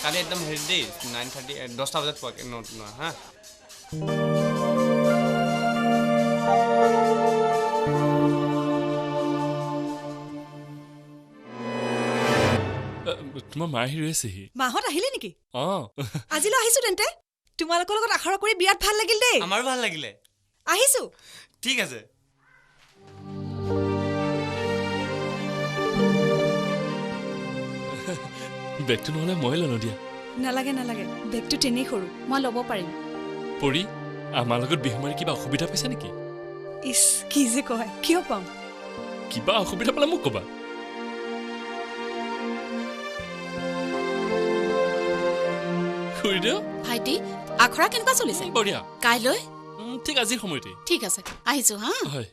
কালি একদম হেৰি দেই 9:30 10টা বজাত পোৱাকৈ নোৱা হা তোমাৰ মাৰ আহি ৰৈছেহি মাহত আহিলে নেকি আজিলৈ আহিছো তেন্তে তোমালোকৰ লগত আখৰা কৰি বিৰাট ভাল লাগিল দেই আমাৰো ভাল লাগিলে আহিছো ঠিক আছে বেগটো নহ'লে মই ল'লো দিয়া নালাগে বেগটো তেনেই সৰু মই ল'ব পাৰিম পৰি আমাৰ লগত বিহু মাৰি কিবা অসুবিধা পাইছা নেকি ইছ কি যে কয় কিয় পাম কিবা অসুবিধা পালে মোক ক'বা ভাইটি আখৰা কেনেকুৱা চলিছে বঢ়িয়া কাইলৈ ঠিক আজিৰ সময়তে ঠিক আছে আহিছো হা হয়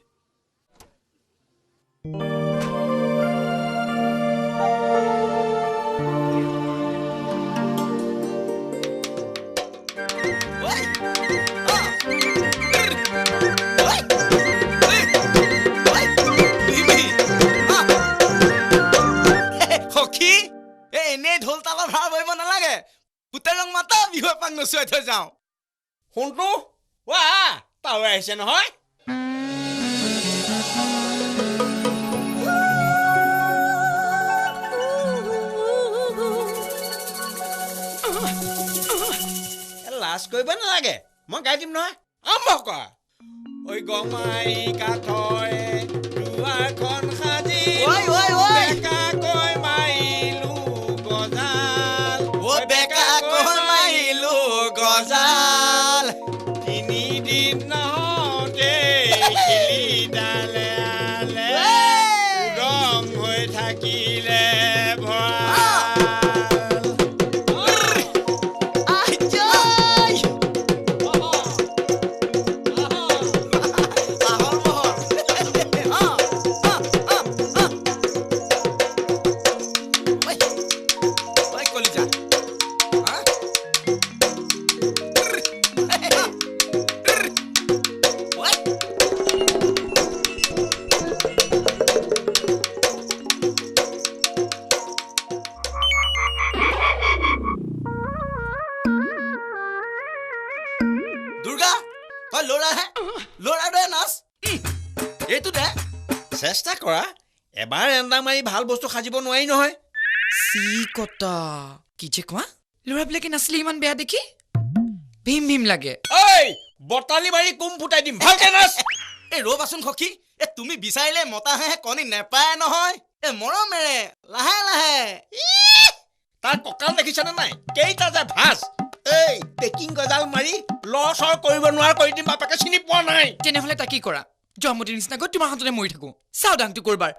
এনেই ঢোল তালৰ ভাৰ বহিব নালাগে পুতেৰ ৰং মাতা বিহু এপাক নচুৱাই থৈ যাওঁ শুনটো তাও আহিছে নহয় লাজ কৰিব নালাগে মই গাই দিম নহয় আৰম্ভ কৰা ঐ গমাই কাঠয় দুৱাৰখন সাজি বেকাকৈ মাৰিলো গজাল তিনিদিন নহওঁতে ডালে আলে উদং হৈ থাকিলে চেষ্টা কৰা এবাৰ এন্দা মাৰি ভাল বস্তু সাজিব নোৱাৰি নহয় চি কটা কি যে কোৱা ল'ৰাবিলাকে নাচলে ইমান বেয়া দেখি ভীম ভীম লাগে ঐ বটালি মাৰি কুম ফুটাই দিম ভালকে নাচ এই ৰবাচোন সখী তুমি বিচাৰিলে মতাহে কণী নেপায় নহয় মৰমেৰে লাহে লাহে তাৰ কঁকাল দেখিছানে নাই কেইটা যে ভাজ এই পেকিং গজাল মাৰি লছৰ কৰিব নোৱাৰা কৰি দিম বাপেকে চিনি পোৱা নাই তেনেহ'লে তাক কি কৰা জমতিৰ নিচিনা গৈ তোমাৰ হাততে মৰি থাকো চাও ডাংটো কৰবাৰ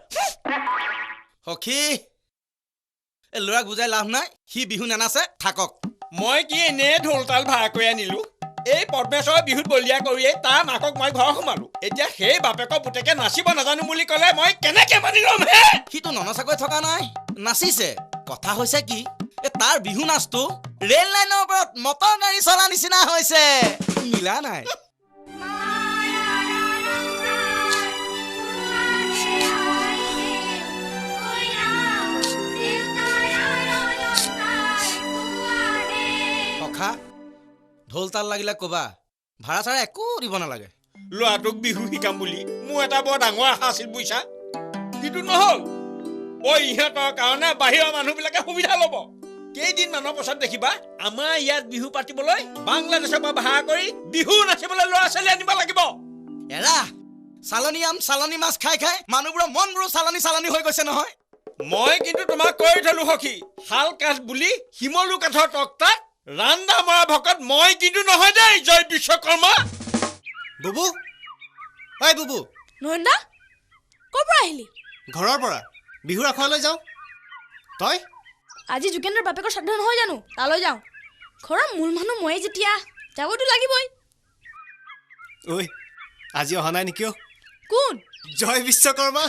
সখী ল'ৰাক বুজাই লাভ নাই সি বিহু নানাচে থাকক মই কি এনে ঢোলতাল ভাড়া কৰি আনিলো এই পদ্মেশ্বৰ বিহুত বলিয়া কৰিয়েই তাৰ মাকক মই ঘৰ সোমালো এতিয়া সেই বাপেকৰ পুতেকে নাচিব নাজানো বুলি ক'লে মই কেনেকে মানি ল'ম হে সিটো ননচাকৈ থকা নাই নাচিছে কথা হৈছে কি তাৰ বিহু নাচটো ৰেল লাইনৰ ওপৰত মটৰ গাড়ী চলা নিচিনা হৈছে মিলা নাই ঢোল তাল লাগিলে কবা ভাড়া চাড়া একো দিব নালাগে ল'ৰাটোক বিহু শিকাম বুলি মোৰ এটা বৰ ডাঙৰ আশা আছিল বুইছা কিন্তু নহল ইহঁতৰ কাৰণে বাহিৰৰ মানুহবিলাকে সুবিধা ল'ব কেইদিনমানৰ পাছত দেখিবা আমাৰ ইয়াত বিহু পাতিবলৈ বাংলাদেশৰ পৰা ভাড়া কৰি বিহু নাচিবলৈ ল'ৰা ছোৱালী আনিব লাগিব এৰা চালনী আম চালনী মাছ খাই খাই মানুহবোৰৰ মনবোৰো চালনী হৈ গৈছে নহয় মই কিন্তু তোমাক কৈ থলো সখী শাল কাঠ বুলি শিমলু কাঠৰ তক্তাত ৰান্দা মৰা ভকত মই কিন্তু নহয় দেই জয় বিশ্বকৰ্মা বুবু ঐ বুবু নন্দা ক'ৰ পৰা আহিলি ঘৰৰ পৰা বিহুৰ আখৰালৈ যাওঁ তই আজি যোগেন্দ্ৰৰ বাপেকৰ শ্ৰাদ্ধ নহয় জানো তালৈ যাওঁ ঘৰৰ মূল মানুহ ময়ে যেতিয়া যাবতো লাগিবই ঐ আজি অহা নাই নেকি কোন জয় বিশ্বকৰ্মা